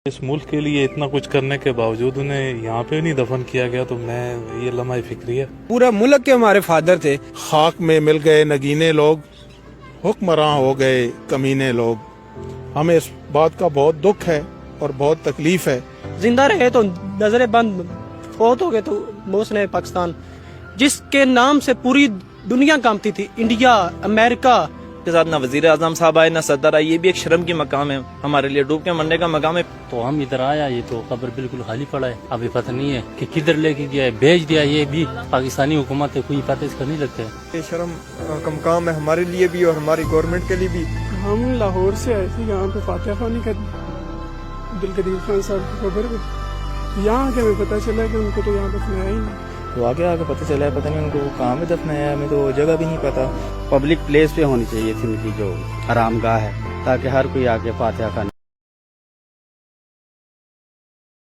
اس ملک کے لیے اتنا کچھ کرنے کے باوجود انہیں یہاں پہ نہیں دفن کیا گیا، تو میں یہ لمحہ فکری ہے۔ پورا ملک کے ہمارے فادر تھے، خاک میں مل گئے نگینے لوگ، حکمراں ہو گئے کمینے لوگ۔ ہمیں اس بات کا بہت دکھ ہے اور بہت تکلیف ہے۔ زندہ رہے تو نظریں بند، فوت ہو گئے تو محسن پاکستان، جس کے نام سے پوری دنیا کانپتی تھی، انڈیا، امریکہ کے ساتھ نہ وزیر اعظم صاحب آئے نہ صدر آئے، یہ بھی ایک شرم کی مقام ہے ہمارے لیے، ڈوب کے مرنے کا مقام ہے۔ تو ہم ادھر آیا، یہ تو قبر بالکل خالی پڑا ہے، ابھی پتہ نہیں ہے کہ کدھر لے کے گیا ہے، بھیج دیا، یہ بھی پاکستانی حکومت ہے، کوئی پتہ اس کا نہیں لگتا ہے۔ یہ شرم کا مقام ہے ہمارے لیے بھی اور ہماری گورنمنٹ کے لیے بھی۔ ہم لاہور سے آئے تھے یہاں پہ فاتح خوانی کرنے، عبدالقدیر خان صاحب کی قبر پہ، یہاں آ کے ہمیں پتہ چلا کہ ان کو تو یہاں دفنایا ہی نہیں۔ تو آگے پتہ چلا ہے، پتہ نہیں ان کو کہاں میں دفنایا ہے، ہمیں تو جگہ بھی نہیں پتا۔ پبلک پلیس پہ ہونی چاہیے تھی ان کی جو آرام گاہ ہے، تاکہ ہر کوئی آ کے فاتحہ خوانی